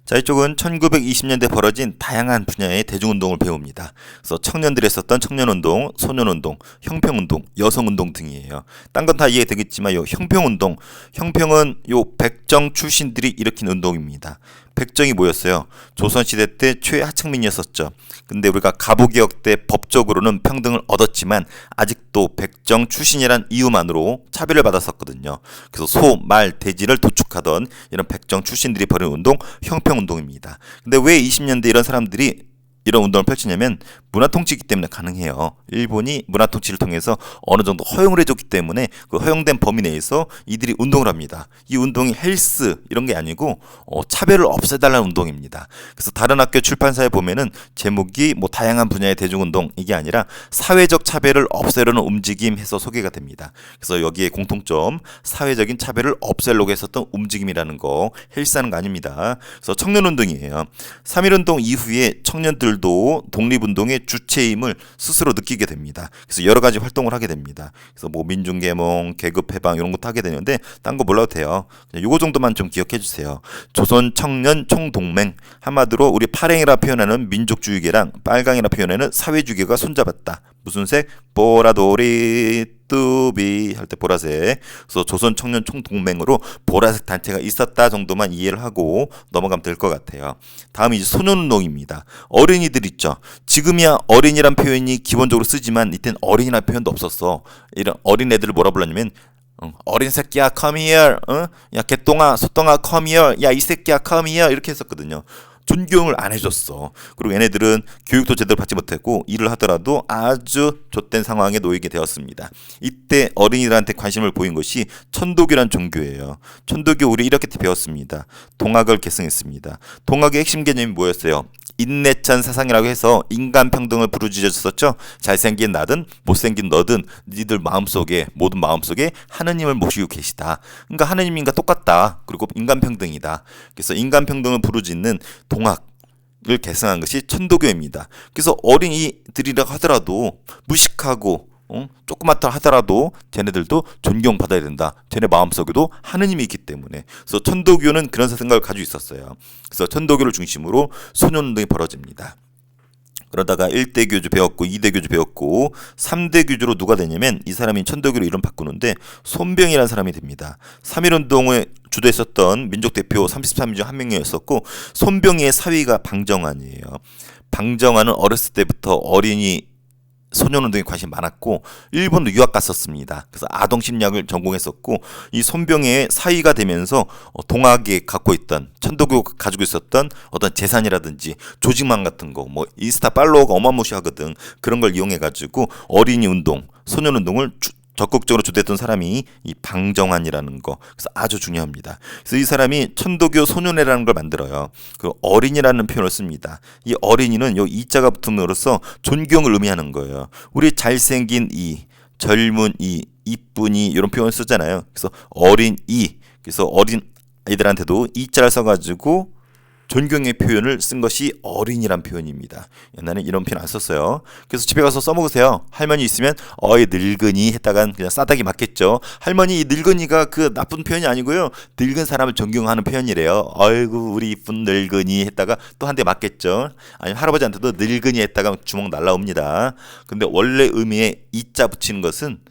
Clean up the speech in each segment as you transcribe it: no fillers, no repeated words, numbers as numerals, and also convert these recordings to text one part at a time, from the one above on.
자, 이쪽은 1920년대 벌어진 다양한 분야의 대중운동을 배웁니다. 그래서 청년들이 했었던 청년운동, 소년운동, 형평운동, 여성운동 등이에요. 딴 건 다 이해되겠지만 요 형평운동, 형평은 요 백정 출신들이 일으킨 운동입니다. 백정이 뭐였어요? 조선시대 때 최하층민이었었죠. 근데 우리가 갑오개혁 때 법적으로는 평등을 얻었지만 아직도 백정 출신이란 이유만으로 차별을 받았었거든요. 그래서 소, 말, 돼지를 도축하던 이런 백정 출신들이 벌인 운동, 형평운동입니다. 근데 왜 20년대 이런 사람들이 이런 운동을 펼치냐면 문화통치이기 때문에 가능해요. 일본이 문화통치를 통해서 어느 정도 허용을 해줬기 때문에 그 허용된 범위 내에서 이들이 운동을 합니다. 이 운동이 헬스 이런 게 아니고 차별을 없애달라는 운동입니다. 그래서 다른 학교 출판사에 보면은 제목이 뭐 다양한 분야의 대중운동 이게 아니라 사회적 차별을 없애려는 움직임 해서 소개가 됩니다. 그래서 여기에 공통점 사회적인 차별을 없애려고 했었던 움직임이라는 거 헬스하는 거 아닙니다. 그래서 청년운동이에요. 3.1운동 이후에 청년들도 독립운동의 주체임을 스스로 느끼게 됩니다. 그래서 여러 가지 활동을 하게 됩니다. 그래서 뭐 민중계몽, 계급해방 이런 것도 하게 되는데 딴 거 몰라도 돼요. 그냥 요거 정도만 좀 기억해 주세요. 조선청년총동맹, 한마디로 우리 파랭이라 표현하는 민족주의계랑 빨강이라 표현하는 사회주의계가 손잡았다. 무슨 색? 보라돌이 뚜비 할 때 보라색. 그래서 조선청년총동맹으로 보라색 단체가 있었다 정도만 이해를 하고 넘어가면 될 것 같아요. 다음이 이제 소년운동입니다. 어린이들 있죠. 지금이야 어린이란 표현이 기본적으로 쓰지만 이땐 어린이란 표현도 없었어. 이런 어린애들을 뭐라 불렀냐면 어린 새끼야 come here, 야 개똥아 소똥아 come here, 야 이 새끼야 come here 이렇게 했었거든요. 존경을 안 해줬어. 그리고 얘네들은 교육도 제대로 받지 못했고 일을 하더라도 아주 좆된 상황에 놓이게 되었습니다. 이때 어린이들한테 관심을 보인 것이 천도교란 종교예요. 천도교 우리 이렇게 배웠습니다. 동학을 계승했습니다. 동학의 핵심 개념이 뭐였어요? 인내천 사상이라고 해서 인간 평등을 부르짖었었죠. 잘생긴 나든 못생긴 너든 니들 마음속에 모든 마음속에 하느님을 모시고 계시다. 그러니까 하느님인가 똑같다. 그리고 인간 평등이다. 그래서 인간 평등을 부르짖는 동학을 계승한 것이 천도교입니다. 그래서 어린이들이라고 하더라도 무식하고 조그맣다 하더라도 쟤네들도 존경받아야 된다. 쟤네 마음속에도 하느님이 있기 때문에. 그래서 천도교는 그런 생각을 가지고 있었어요. 그래서 천도교를 중심으로 소년운동이 벌어집니다. 그러다가 1대 교주 배웠고 2대 교주 배웠고 3대 교주로 누가 되냐면 이 사람이 천도교로 이름 바꾸는데 손병이라는 사람이 됩니다. 3.1운동을 주도했었던 민족대표 33인 중 한 명이었었고 손병의 사위가 방정환이에요. 방정환은 어렸을 때부터 어린이 소년운동에 관심이 많았고 일본도 유학 갔었습니다. 그래서 아동심리학을 전공했었고 이 손병의 사위가 되면서 동학에 갖고 있던 천도교가 가지고 있었던 어떤 재산이라든지 조직망 같은 거 뭐 인스타 팔로워가 어마무시하거든. 그런 걸 이용해 가지고 어린이 운동, 소년운동을 적극적으로 주도했던 사람이 이 방정환이라는 거. 그래서 아주 중요합니다. 그래서 이 사람이 천도교 소년회라는 걸 만들어요. 그 어린이라는 표현을 씁니다. 이 어린이는 요 이자가 붙음으로써 존경을 의미하는 거예요. 우리 잘생긴 이, 젊은 이, 이쁜이 이런 표현을 쓰잖아요. 그래서 어린이, 그래서 어린 아이들한테도 이자를 써가지고 존경의 표현을 쓴 것이 어린이란 표현입니다. 옛날에 이런 표현 안 썼어요. 그래서 집에 가서 써먹으세요. 할머니 있으면 어이 늙은이 했다간 그냥 싸다기 맞겠죠. 할머니 이 늙은이가 그 나쁜 표현이 아니고요. 늙은 사람을 존경하는 표현이래요. 어이구 우리 이쁜 늙은이 했다가 또 한 대 맞겠죠. 아니면 할아버지한테도 늙은이 했다가 주먹 날라옵니다. 근데 원래 의미의 이자 붙이는 것은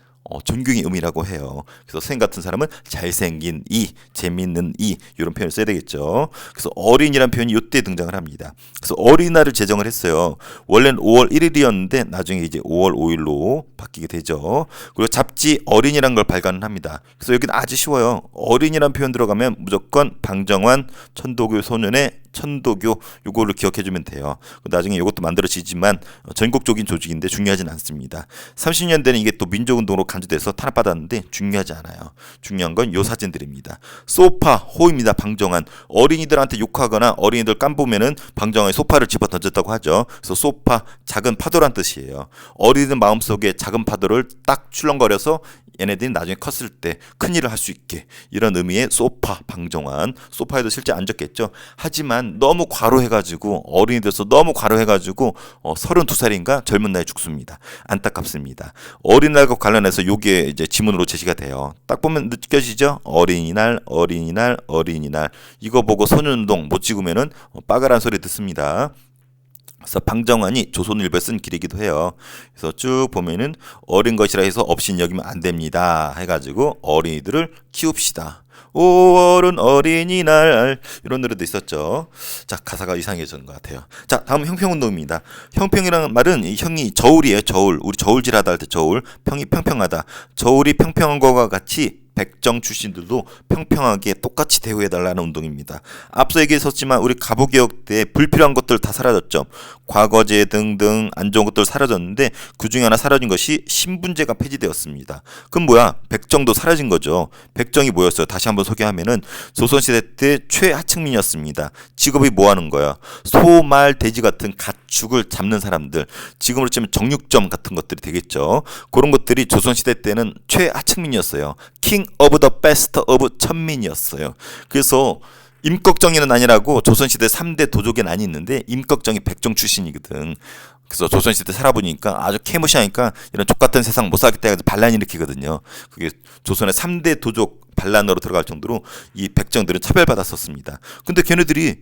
존경의 의미라고 해요. 그래서 선생님 같은 사람은 잘생긴 이, 재밌는 이 이런 표현을 써야 되겠죠. 그래서 어린이란 표현이 이때 등장을 합니다. 그래서 어린이날을 제정을 했어요. 원래는 5월 1일이었는데 나중에 이제 5월 5일로 바뀌게 되죠. 그리고 잡지 어린이란 걸 발간을 합니다. 그래서 여기는 아주 쉬워요. 어린이란 표현 들어가면 무조건 방정환 천도교 소년의 천도교 요거를 기억해주면 돼요. 나중에 이것도 만들어지지만 전국적인 조직인데 중요하진 않습니다. 30년대는 이게 또 민족운동으로 간주돼서 탄압받았는데 중요하지 않아요. 중요한 건 요 사진들입니다. 소파 호입니다. 방정환. 어린이들한테 욕하거나 어린이들 깜보면은 방정환이 소파를 집어 던졌다고 하죠. 그래서 소파 작은 파도란 뜻이에요. 어린이들 마음속에 작은 파도를 딱 출렁거려서 얘네들이 나중에 컸을 때 큰일을 할 수 있게 이런 의미의 소파, 방정환. 소파에도 실제 앉았겠죠. 하지만 너무 과로해가지고 어른이 돼서 너무 과로해가지고 32살인가 젊은 나이에 죽습니다. 안타깝습니다. 어린이날과 관련해서 요게 이제 지문으로 제시가 돼요. 딱 보면 느껴지죠? 어린이날, 어린이날, 어린이날. 이거 보고 소년운동 못 찍으면은 빠가란 소리 듣습니다. 그래서 방정환이 조선일보에 쓴 길이기도 해요. 그래서 쭉 보면은 어린 것이라 해서 없인 여기면 안 됩니다. 해가지고 어린이들을 키웁시다. 5월은 어린이날 이런 노래도 있었죠. 자, 가사가 이상해지는 것 같아요. 자, 다음 형평운동입니다. 형평이라는 말은 이 형이 저울이에요. 저울. 우리 저울질하다 할 때 저울. 평이 평평하다. 저울이 평평한 것과 같이 백정 출신들도 평평하게 똑같이 대우해달라는 운동입니다. 앞서 얘기했었지만 우리 갑오개혁 때 불필요한 것들 다 사라졌죠. 과거제 등등 안 좋은 것들 사라졌는데 그중에 하나 사라진 것이 신분제가 폐지되었습니다. 그럼 뭐야? 백정도 사라진 거죠. 백정이 뭐였어요? 다시 한번 소개하면은 조선시대 때 최하층민이었습니다. 직업이 뭐 하는 거야? 소, 말, 돼지 같은 가축을 잡는 사람들. 지금으로 치면 정육점 같은 것들이 되겠죠. 그런 것들이 조선시대 때는 최하층민이었어요. 킹 오브 더 베스트 오브 천민이었어요. 그래서 임꺽정이는 아니라고 조선시대 3대 도족에 난이 있는데 임꺽정이 백정 출신이거든. 그래서 조선시대 살아보니까 아주 캐무시하니까 이런 족같은 세상 못 살겠다 해서 반란 일으키거든요. 그게 조선의 3대 도족 반란으로 들어갈 정도로 이 백정들은 차별받았었습니다. 근데 걔네들이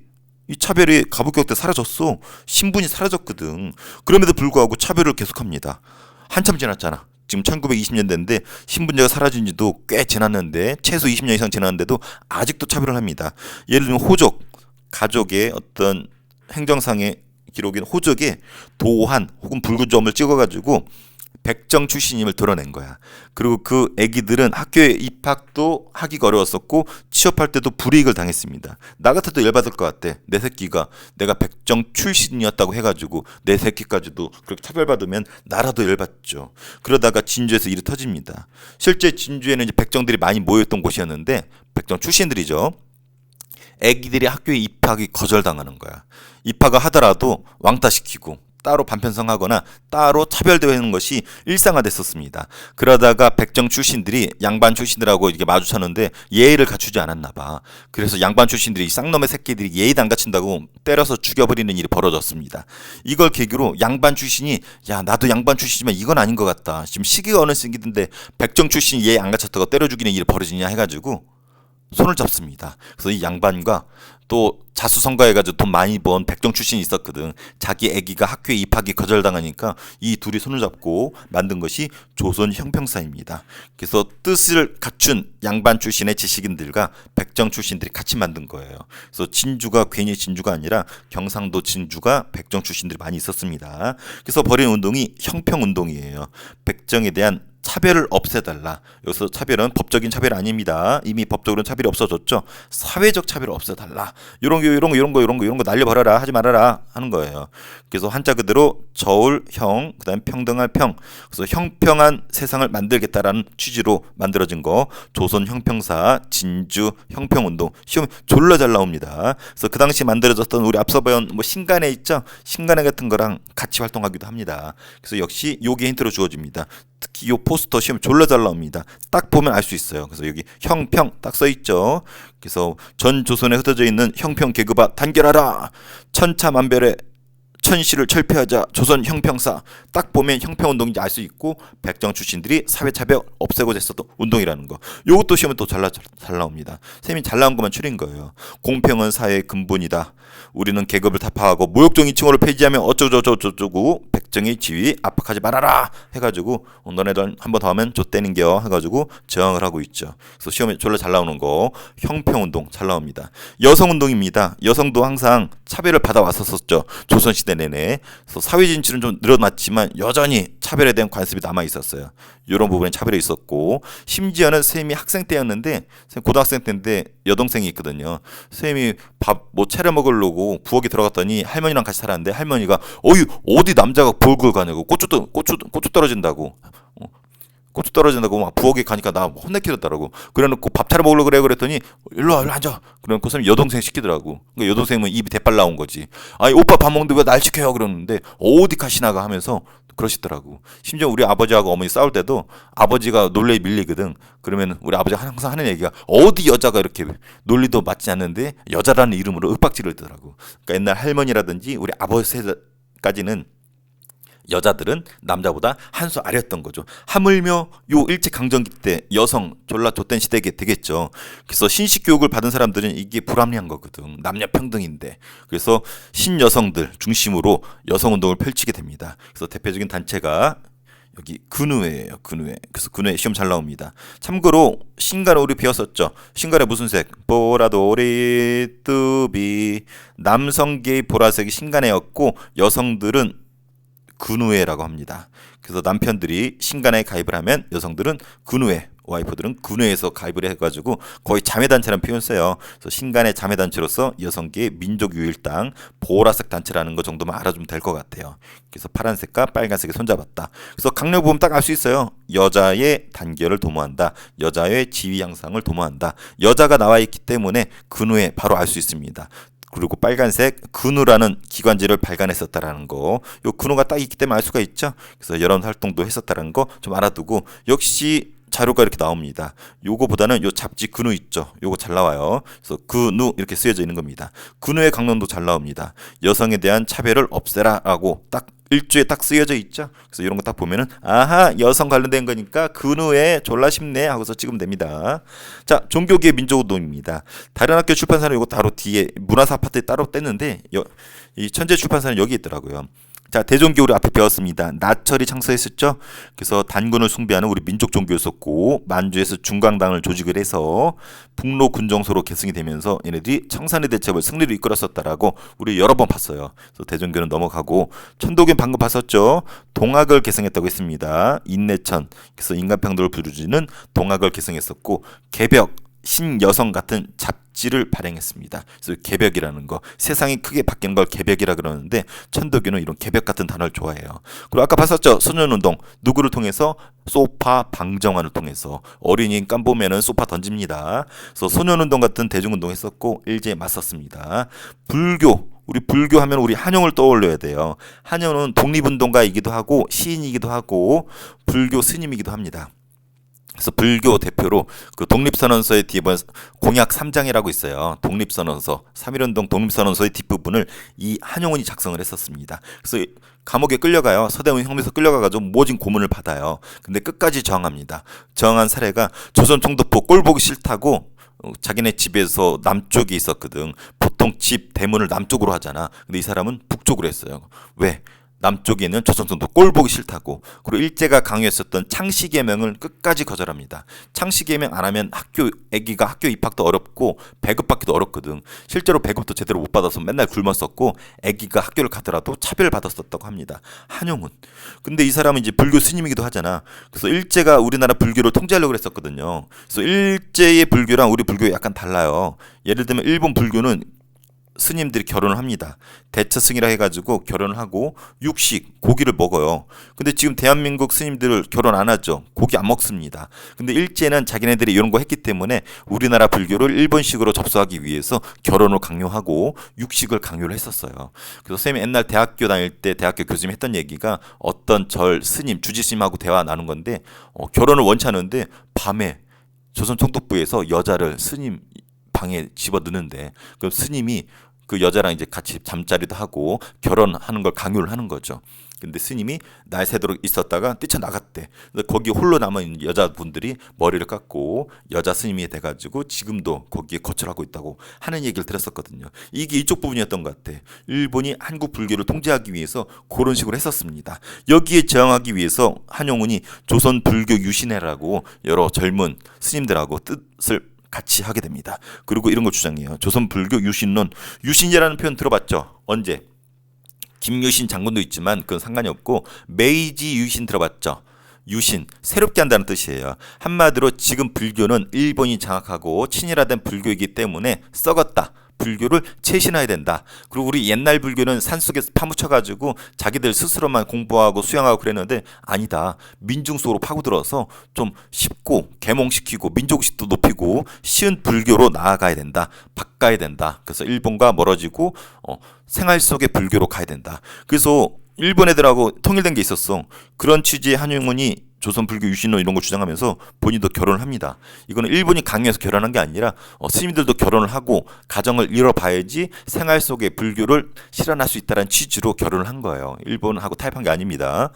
이 차별이 갑오개혁 때 사라졌어. 신분이 사라졌거든. 그럼에도 불구하고 차별을 계속합니다. 한참 지났잖아. 지금 1920년대인데 신분제가 사라진 지도 꽤 지났는데 최소 20년 이상 지났는데도 아직도 차별을 합니다. 예를 들면 호족, 가족의 어떤 행정상의 기록인 호족에 도한 혹은 붉은 점을 찍어가지고 백정 출신임을 드러낸 거야. 그리고 그 애기들은 학교에 입학도 하기가 어려웠었고 취업할 때도 불이익을 당했습니다. 나 같아도 열받을 것 같아. 내 새끼가 내가 백정 출신이었다고 해가지고 내 새끼까지도 그렇게 차별받으면 나라도 열받죠. 그러다가 진주에서 일이 터집니다. 실제 진주에는 이제 백정들이 많이 모였던 곳이었는데 백정 출신들이죠. 애기들이 학교에 입학이 거절당하는 거야. 입학을 하더라도 왕따시키고 따로 반편성하거나 따로 차별되는 것이 일상화됐었습니다. 그러다가 백정 출신들이 양반 출신들하고 이렇게 마주쳤는데 예의를 갖추지 않았나 봐. 그래서 양반 출신들이 쌍놈의 새끼들이 예의도 안 갖춘다고 때려서 죽여버리는 일이 벌어졌습니다. 이걸 계기로 양반 출신이 야 나도 양반 출신이지만 이건 아닌 것 같다. 지금 시기가 어느 시기인데 백정 출신이 예의 안 갖췄다고 때려 죽이는 일이 벌어지냐 해가지고 손을 잡습니다. 그래서 이 양반과 또 자수성가해가지고 돈 많이 번 백정 출신이 있었거든. 자기 애기가 학교에 입학이 거절당하니까 이 둘이 손을 잡고 만든 것이 조선 형평사입니다. 그래서 뜻을 갖춘 양반 출신의 지식인들과 백정 출신들이 같이 만든 거예요. 그래서 진주가 괜히 진주가 아니라 경상도 진주가 백정 출신들이 많이 있었습니다. 그래서 벌인 운동이 형평운동이에요. 백정에 대한 차별을 없애달라. 여기서 차별은 법적인 차별 아닙니다. 이미 법적으로는 차별이 없어졌죠. 사회적 차별을 없애달라. 이런 거 날려버려라 하지 말아라 하는 거예요. 그래서 한자 그대로 저울 형 그다음 평등할 평. 그래서 형평한 세상을 만들겠다라는 취지로 만들어진 거 조선 형평사 진주 형평운동 시험 졸라 잘 나옵니다. 그래서 그 당시 만들어졌던 우리 앞서 배운 뭐 신간에 있죠. 신간에 같은 거랑 같이 활동하기도 합니다. 그래서 역시 요게 힌트로 주어집니다. 특히 요 포스터 시험 졸라 잘 나옵니다. 딱 보면 알 수 있어요. 그래서 여기 형평 딱 써 있죠. 그래서 전 조선에 흩어져 있는 형평 계급아 단결하라. 천차만별의 천시를 철폐하자 조선 형평사. 딱 보면 형평운동인지 알 수 있고 백정 출신들이 사회차별 없애고자 했었던 운동이라는 거. 요것도 시험에 또 잘 나옵니다. 선생님이 잘 나온 것만 추린 거예요. 공평한 사회의 근본이다. 우리는 계급을 타파하고 모욕적 인칭어를 폐지하면 어쩌고저쩌고 백정의 지위 압박하지 말아라 해가지고 너네들 한 번 더 하면 좆대는겨 해가지고 저항을 하고 있죠. 그래서 시험에 졸라 잘 나오는 거 형평운동 잘 나옵니다. 여성운동입니다. 여성도 항상 차별을 받아왔었죠. 조선시대 내내. 그래서 사회 진출은 좀 늘어났지만 여전히 차별에 대한 관습이 남아 있었어요. 이런 부분에 차별이 있었고 심지어는 선생님이 학생 때였는데 고등학생 때인데 여동생이 있거든요. 선생님이 밥 뭐 차려 먹으려고 부엌에 들어갔더니 할머니랑 같이 살았는데 할머니가 어디 남자가 부엌을 가냐고 고추 떨어진다고 고추 떨어진다고 막 부엌에 가니까 나 혼내키더라고. 그래놓고 밥 차려 먹으려고 그래 그랬더니 일로 와 일로 앉아. 그래놓고 선생님 여동생 시키더라고. 그러니까 여동생은 입이 대빨 나온 거지. 아니 오빠 밥 먹는데 왜 날 시켜요 그러는데 어디 가시나가 하면서 그러시더라고. 심지어 우리 아버지하고 어머니 싸울 때도 아버지가 논리에 밀리거든. 그러면 우리 아버지가 항상 하는 얘기가 어디 여자가 이렇게 논리도 맞지 않는데 여자라는 이름으로 윽박지르더라고. 그러니까 옛날 할머니라든지 우리 아버지 세대까지는 여자들은 남자보다 한 수 아래였던 거죠. 하물며 요 일제강점기 때 여성 졸라 좆된 시대게 되겠죠. 그래서 신식 교육을 받은 사람들은 이게 불합리한 거거든. 남녀 평등인데. 그래서 신여성들 중심으로 여성 운동을 펼치게 됩니다. 그래서 대표적인 단체가 여기 근우회예요. 근우회. 그래서 근우회 시험 잘 나옵니다. 참고로 신간에 우리 배웠었죠. 신간에 무슨 색? 보라돌이 뚜비. 남성계의 보라색이 신간회였고 여성들은 근우회라고 합니다. 그래서 남편들이 신간에 가입을 하면 여성들은 근우회, 와이프들은 근우회에서 가입을 해가지고 거의 자매단체라는 표현 써요. 그래서 신간의 자매단체로서 여성계의 민족유일당 보라색 단체라는 거 정도만 알아주면 될 것 같아요. 그래서 파란색과 빨간색이 손잡았다. 그래서 강력 보면 딱 알 수 있어요. 여자의 단결을 도모한다. 여자의 지위 향상을 도모한다. 여자가 나와 있기 때문에 근우회 바로 알 수 있습니다. 그리고 빨간색 근우라는 기관지를 발간했었다라는 거, 요 근우가 딱 있기 때문에 알 수가 있죠. 그래서 여러 활동도 했었다라는 거 좀 알아두고 역시 자료가 이렇게 나옵니다. 요거보다는 요 잡지 근우 있죠. 요거 잘 나와요. 그래서 근우 이렇게 쓰여져 있는 겁니다. 근우의 강론도 잘 나옵니다. 여성에 대한 차별을 없애라라고 딱 일주에 딱 쓰여져 있죠. 그래서 이런 거 딱 보면은 아하 여성 관련된 거니까 근우에 졸라 쉽네 하고서 찍으면 됩니다. 자, 종교계의 민족운동입니다. 다른 학교 출판사는 요거 따로 뒤에 문화사 아파트에 따로 뗐는데 이 천재 출판사는 여기 있더라고요. 자, 대종교 우리 앞에 배웠습니다. 나철이 창설했었죠. 그래서 단군을 숭배하는 우리 민족 종교였었고 만주에서 중강당을 조직을 해서 북로 군정소로 계승이 되면서 얘네들이 청산리 대첩을 승리로 이끌었었다라고 우리 여러 번 봤어요. 그래서 대종교는 넘어가고 천도교는 방금 봤었죠. 동학을 계승했다고 했습니다. 인내천, 그래서 인간평등을 부르짖는 동학을 계승했었고 개벽, 신여성 같은 잡지를 발행했습니다. 그래서 개벽이라는 거, 세상이 크게 바뀌는 걸 개벽이라 그러는데 천도교는 이런 개벽 같은 단어를 좋아해요. 그리고 아까 봤었죠. 소년운동 누구를 통해서? 소파 방정환을 통해서. 어린이 깜보면은 소파 던집니다. 그래서 소년운동 같은 대중운동 했었고 일제에 맞섰습니다. 불교, 우리 불교 하면 우리 한용을 떠올려야 돼요. 한용은 독립운동가이기도 하고 시인이기도 하고 불교 스님이기도 합니다. 그래서 불교 대표로 그 독립선언서의 뒤에 보면 공약 3장이라고 있어요. 독립선언서, 3.1운동 독립선언서의 뒷부분을 이 한용운이 작성을 했었습니다. 그래서 감옥에 끌려가요. 서대문 혁명에서 끌려가가지고 모진 고문을 받아요. 근데 끝까지 저항합니다. 저항한 사례가 조선 총독부 꼴 보기 싫다고 자기네 집에서 남쪽에 있었거든. 보통 집 대문을 남쪽으로 하잖아. 근데 이 사람은 북쪽으로 했어요. 왜? 남쪽에 있는 조선총독 꼴 보기 싫다고. 그리고 일제가 강요했었던 창씨개명을 끝까지 거절합니다. 창씨개명 안 하면 애기가 학교 입학도 어렵고 배급받기도 어렵거든. 실제로 배급도 제대로 못 받아서 맨날 굶었었고 애기가 학교를 가더라도 차별받았었다고 합니다. 한용운. 근데 이 사람은 이제 불교 스님이기도 하잖아. 그래서 일제가 우리나라 불교를 통제하려고 했었거든요. 그래서 일제의 불교랑 우리 불교가 약간 달라요. 예를 들면 일본 불교는 스님들이 결혼을 합니다. 대처승이라 해가지고 결혼을 하고 육식, 고기를 먹어요. 근데 지금 대한민국 스님들 결혼 안 하죠. 고기 안 먹습니다. 근데 일제는 자기네들이 이런 거 했기 때문에 우리나라 불교를 일본식으로 접수하기 위해서 결혼을 강요하고 육식을 강요를 했었어요. 그래서 쌤이 옛날 대학교 다닐 때 대학교 교수님이 했던 얘기가 어떤 절 스님, 주지스님하고 대화 나눈 건데 결혼을 원치 않은데 밤에 조선 총독부에서 여자를 스님 방에 집어넣는데 그럼 스님이 그 여자랑 이제 같이 잠자리도 하고 결혼하는 걸 강요를 하는 거죠. 근데 스님이 날 새도록 있었다가 뛰쳐나갔대. 거기 홀로 남아있는 여자분들이 머리를 깎고 여자 스님이 돼가지고 지금도 거기에 거처하고 있다고 하는 얘기를 들었었거든요. 이게 이쪽 부분이었던 것 같아. 일본이 한국 불교를 통제하기 위해서 그런 식으로 했었습니다. 여기에 저항하기 위해서 한용운이 조선 불교 유신회라고 여러 젊은 스님들하고 뜻을 같이 하게 됩니다. 그리고 이런 걸 주장해요. 조선 불교 유신론. 유신이라는 표현 들어봤죠? 언제? 김유신 장군도 있지만 그건 상관이 없고 메이지 유신 들어봤죠? 유신, 새롭게 한다는 뜻이에요. 한마디로 지금 불교는 일본이 장악하고 친일화된 불교이기 때문에 썩었다. 불교를 채신해야 된다. 그리고 우리 옛날 불교는 산속에서 파묻혀가지고 자기들 스스로만 공부하고 수양하고 그랬는데 아니다. 민중 속으로 파고들어서 좀 쉽고 계몽시키고 민족의식도 높이고 쉬운 불교로 나아가야 된다. 바꿔야 된다. 그래서 일본과 멀어지고 생활 속의 불교로 가야 된다. 그래서 일본 애들하고 통일된 게 있었어. 그런 취지의 한용운이 조선 불교 유신론 이런 걸 주장하면서 본인도 결혼을 합니다. 이거는 일본이 강요해서 결혼한 게 아니라 스님들도 결혼을 하고 가정을 이뤄봐야지 생활 속에 불교를 실현할 수 있다는 취지로 결혼을 한 거예요. 일본하고 타협한 게 아닙니다.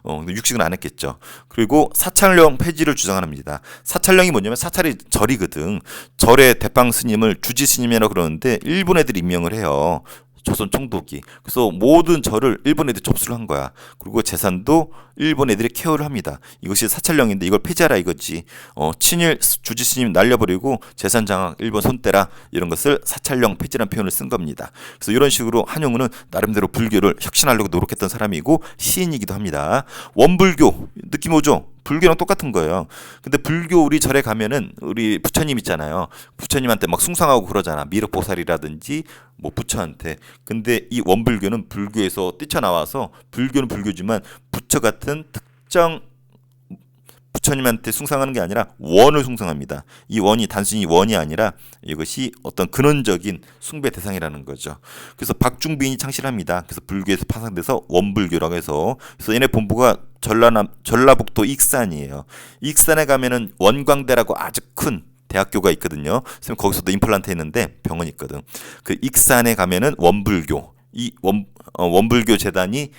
근데 육식은 안 했겠죠. 그리고 사찰령 폐지를 주장합니다. 사찰령이 뭐냐면 사찰이 절이거든. 절의 대빵 스님을 주지 스님이라고 그러는데 일본 애들이 임명을 해요. 조선 총독이. 그래서 모든 절을 일본 애들이 접수를 한 거야. 그리고 재산도 일본 애들이 케어를 합니다. 이것이 사찰령인데 이걸 폐지하라 이거지. 친일 주지 스님 날려버리고 재산 장악 일본 손대라 이런 것을 사찰령 폐지라는 표현을 쓴 겁니다. 그래서 이런 식으로 한용운은 나름대로 불교를 혁신하려고 노력했던 사람이고 시인이기도 합니다. 원불교 느낌 오죠? 불교랑 똑같은 거예요. 근데 불교 우리 절에 가면은 우리 부처님 있잖아요. 부처님한테 막 숭상하고 그러잖아. 미륵보살이라든지 뭐 부처한테. 근데 이 원불교는 불교에서 뛰쳐나와서 불교는 불교지만 부처 같은 특정 부처님한테 숭상하는 게 아니라 원을 숭상합니다. 이 원이 단순히 원이 아니라 이것이 어떤 근원적인 숭배 대상이라는 거죠. 그래서 박중빈이 창실합니다. 그래서 불교에서 파생돼서 원불교라고 해서 그래서 얘네 본부가 전라북도 익산이에요. 익산에 가면은 원광대라고 아주 큰 대학교가 있거든요. 선생님 거기서도 임플란트 했는데 병원이 있거든. 그 익산에 가면은 원불교 원불교 재단이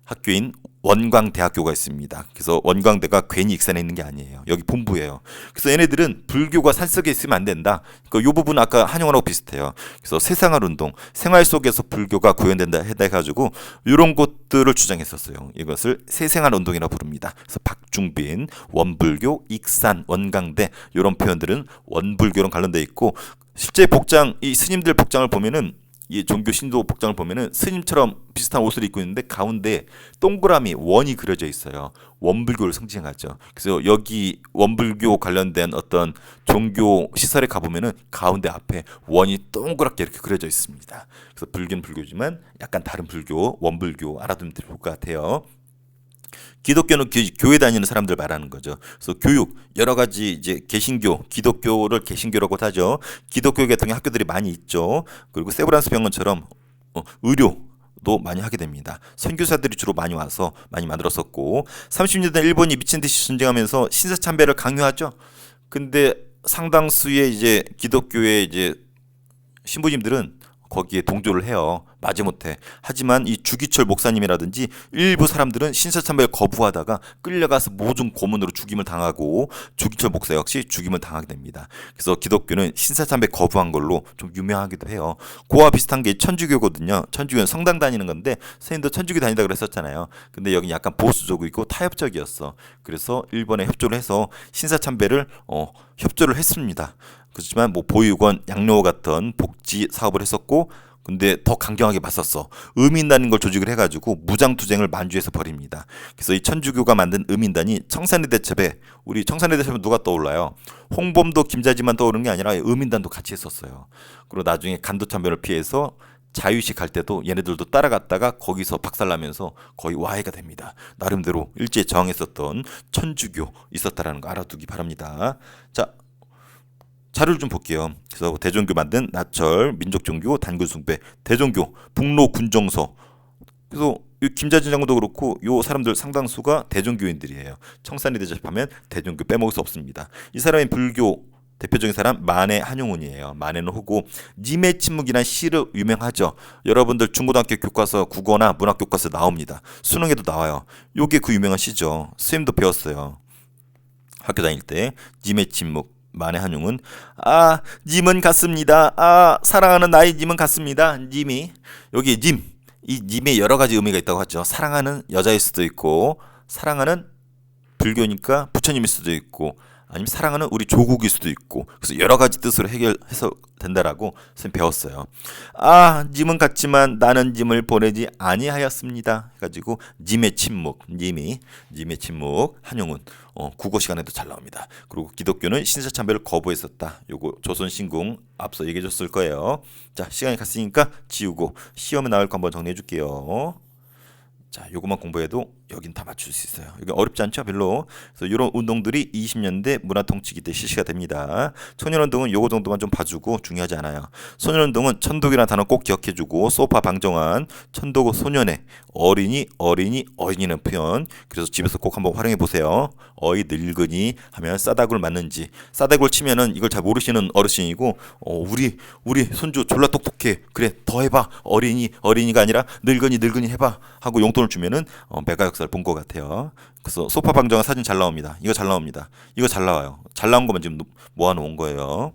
학교인 원광대학교가 있습니다. 그래서 원광대가 괜히 익산에 있는 게 아니에요. 여기 본부예요. 그래서 얘네들은 불교가 산속에 있으면 안 된다. 이 부분 아까 한용운하고 비슷해요. 그래서 세상활 운동, 생활 속에서 불교가 구현된다 해가지고 이런 것들을 주장했었어요. 이것을 새생활 운동이라고 부릅니다. 그래서 박중빈, 원불교, 익산, 원광대 이런 표현들은 원불교랑 관련돼 있고 실제 복장, 이 스님들 복장을 보면은 이 종교 신도 복장을 보면은 스님처럼 비슷한 옷을 입고 있는데 가운데 동그라미 원이 그려져 있어요. 원불교를 상징하죠. 그래서 여기 원불교 관련된 어떤 종교 시설에 가보면은 가운데 앞에 원이 동그랗게 이렇게 그려져 있습니다. 그래서 불교는 불교지만 약간 다른 불교, 원불교 알아두면 될 것 같아요. 기독교는 교회 다니는 사람들 말하는 거죠. 그래서 교육 여러 가지 이제 개신교, 기독교를 개신교라고 하죠. 기독교 계통의 학교들이 많이 있죠. 그리고 세브란스 병원처럼 의료도 많이 하게 됩니다. 선교사들이 주로 많이 와서 많이 만들었었고 30년대 일본이 미친 듯이 전쟁하면서 신사참배를 강요하죠. 근데 상당수의 이제 기독교의 이제 신부님들은 거기에 동조를 해요. 마지못해. 하지만 이 주기철 목사님이라든지 일부 사람들은 신사참배를 거부하다가 끌려가서 모든 고문으로 죽임을 당하고 주기철 목사 역시 죽임을 당하게 됩니다. 그래서 기독교는 신사참배 거부한 걸로 좀 유명하기도 해요. 그와 비슷한 게 천주교거든요. 천주교는 성당 다니는 건데 선생님도 천주교 다니다 그랬었잖아요. 근데 여기 약간 보수적이고 타협적이었어. 그래서 일본에 협조를 해서 신사참배를 협조를 했습니다. 그렇지만 뭐 보육원, 양로 같은 복지 사업을 했었고 근데 더 강경하게 맞섰어. 의민단인 걸 조직을 해가지고 무장투쟁을 만주에서 벌입니다. 그래서 이 천주교가 만든 의민단이 청산리 대첩에 우리 청산리 대첩에 누가 떠올라요? 홍범도 김자지만 떠오르는 게 아니라 의민단도 같이 했었어요. 그리고 나중에 간도참배를 피해서 자유시 갈 때도 얘네들도 따라갔다가 거기서 박살나면서 거의 와해가 됩니다. 나름대로 일제에 저항했었던 천주교 있었다라는 거 알아두기 바랍니다. 자. 자료를 좀 볼게요. 그래서 대종교 만든 나철, 민족종교, 단군숭배, 대종교, 북로 군정서. 그래서 이 김자진 장군도 그렇고 요 사람들 상당수가 대종교인들이에요. 청산리 대접하면 대종교 빼먹을 수 없습니다. 이 사람이 불교 대표적인 사람 만해 한용운이에요. 만해는 호고 님의 침묵이란 시를 유명하죠. 여러분들 중고등학교 교과서 국어나 문학 교과서 나옵니다. 수능에도 나와요. 요게 그 유명한 시죠. 선생님도 배웠어요. 학교 다닐 때 님의 침묵. 만해 한용운 님은 같습니다. 사랑하는 나의 님은 같습니다. 님이 여기 이 님에 여러 가지 의미가 있다고 하죠. 사랑하는 여자일 수도 있고 사랑하는 불교니까 부처님일 수도 있고 아니면 사랑하는 우리 조국일 수도 있고 그래서 여러 가지 뜻으로 해서 된다라고 선생님 배웠어요. 님은 같지만 나는 님을 보내지 아니하였습니다. 해가지고 님의 침묵, 님의 침묵 한용운 국어 시간에도 잘 나옵니다. 그리고 기독교는 신사참배를 거부했었다. 요거 조선신궁 앞서 얘기해 줬을 거예요. 자 시간이 갔으니까 지우고 시험에 나올 거 한번 정리해 줄게요. 자 요것만 공부해도 여긴 다 맞출 수 있어요. 이게 어렵지 않죠, 별로. 그래서 이런 운동들이 20년대 문화통치기 때 실시가 됩니다. 청년운동은 요거 정도만 좀 봐주고 중요하지 않아요. 소년운동은 천독이라는 단어 꼭 기억해주고 소파 방정환, 천독 소년의 어린이라는 표현. 그래서 집에서 꼭 한번 활용해 보세요. 어이 늙은이 하면 싸다구를 맞는지. 싸다구를 치면은 이걸 잘 모르시는 어르신이고 우리 손주 졸라 똑똑해. 그래 더 해봐. 어린이가 아니라 늙은이 해봐 하고 용돈을 주면은 메가 역사를 본 것 같아요. 그래서 소파 방정환 사진 잘 나옵니다. 이거 잘 나옵니다. 이거 잘 나와요. 잘 나온 것만 지금 모아놓은 거예요.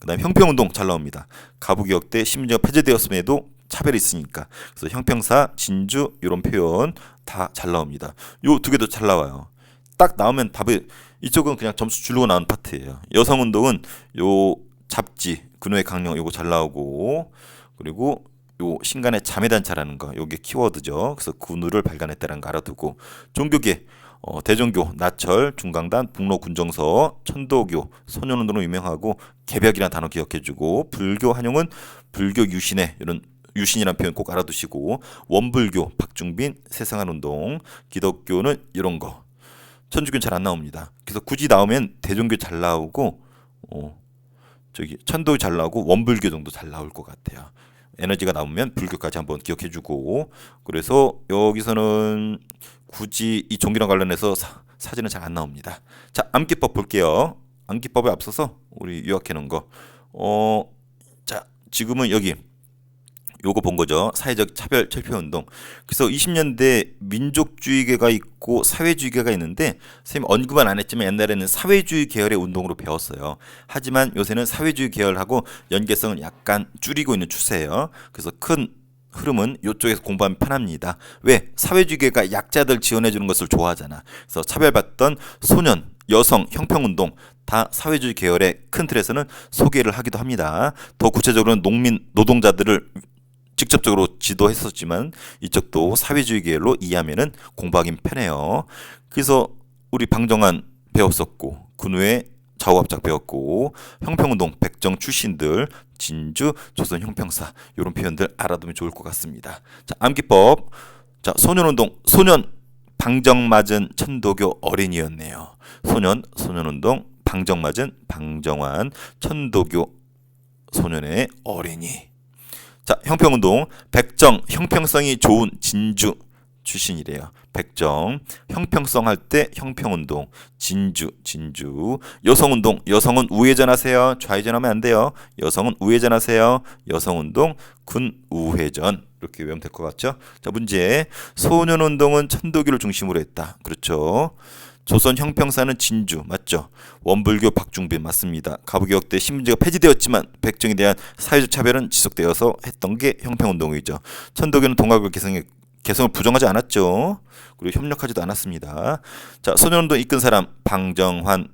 그다음 형평운동 잘 나옵니다. 가부기역 때 심지어 폐지되었음에도 차별이 있으니까. 그래서 형평사, 진주 이런 표현 다 잘 나옵니다. 요 두 개도 잘 나와요. 딱 나오면 답이 이쪽은 그냥 점수 주려고 나온 파트예요. 여성운동은 요 잡지, 근호의 강령 요거 잘 나오고 그리고 요 신간의 자매단체라는 거 요게 키워드죠. 그래서 군우를 발간했다는 거 알아두고 종교계 대종교, 나철, 중강단, 북로 군정서, 천도교, 소년운동으로 유명하고 개벽이라는 단어 기억해주고 불교 한용은 불교 유신의 이런 유신이라는 표현 꼭 알아두시고 원불교, 박중빈, 세상한운동, 기독교는 이런 거 천주교는 잘 안 나옵니다. 그래서 굳이 나오면 대종교 잘 나오고 저기 천도 잘 나오고 원불교 정도 잘 나올 것 같아요. 에너지가 나오면 불교까지 한번 기억해주고 그래서 여기서는 굳이 이 종기랑 관련해서 사진은 잘 안 나옵니다. 자, 암기법 볼게요. 암기법에 앞서서 우리 요약해 놓은 거. 자, 지금은 여기 요거 본 거죠. 사회적 차별 철폐 운동. 그래서 20년대 민족주의계가 있고 사회주의계가 있는데 선생님 언급은 안 했지만 옛날에는 사회주의 계열의 운동으로 배웠어요. 하지만 요새는 사회주의 계열하고 연계성을 약간 줄이고 있는 추세예요. 그래서 큰 흐름은 이쪽에서 공부하면 편합니다. 왜? 사회주의계가 약자들 지원해주는 것을 좋아하잖아. 그래서 차별받던 소년, 여성, 형평운동 다 사회주의 계열의 큰 틀에서는 소개를 하기도 합니다. 더 구체적으로는 농민, 노동자들을 직접적으로 지도했었지만 이쪽도 사회주의 계열로 이해하면은 공부하기 편해요. 그래서 우리 방정환 배웠었고 군우의 좌우합작 배웠고 형평운동 백정 출신들 진주 조선 형평사 이런 표현들 알아두면 좋을 것 같습니다. 자, 암기법. 자, 소년운동 소년 방정맞은 천도교 어린이였네요. 소년운동 방정맞은 방정환 천도교 소년의 어린이. 자, 형평운동 백정 형평성이 좋은 진주 출신이래요. 백정 형평성 할 때 형평운동 진주 여성운동 여성은 우회전하세요. 좌회전하면 안 돼요. 여성은 우회전하세요. 여성운동 군우회전 이렇게 외우면 될 것 같죠? 자, 문제 소년운동은 천도교를 중심으로 했다. 그렇죠? 조선 형평사는 진주 맞죠? 원불교 박중빈 맞습니다. 가부기역 때 신분제가 폐지되었지만 백정에 대한 사회적 차별은 지속되어서 했던 게 형평운동이죠. 천도교는 동학을 개성을 부정하지 않았죠. 그리고 협력하지도 않았습니다. 자, 소년운동 이끈 사람 방정환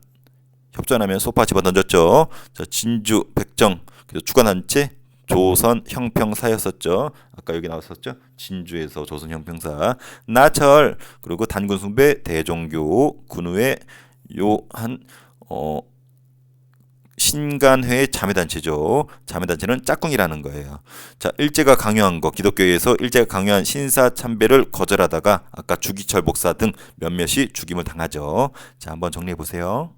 협전하면 소파 집어 던졌죠. 자, 진주 백정 그래서 주관단체 조선 형평사였었죠. 아까 여기 나왔었죠. 진주에서 조선 형평사 나철 그리고 단군숭배 대종교 군우의 요한 신간회의 자매단체죠. 자매단체는 짝꿍이라는 거예요. 자, 일제가 강요한 거 기독교에서 일제가 강요한 신사참배를 거절하다가 아까 주기철 목사 등 몇몇이 죽임을 당하죠. 자, 한번 정리해 보세요.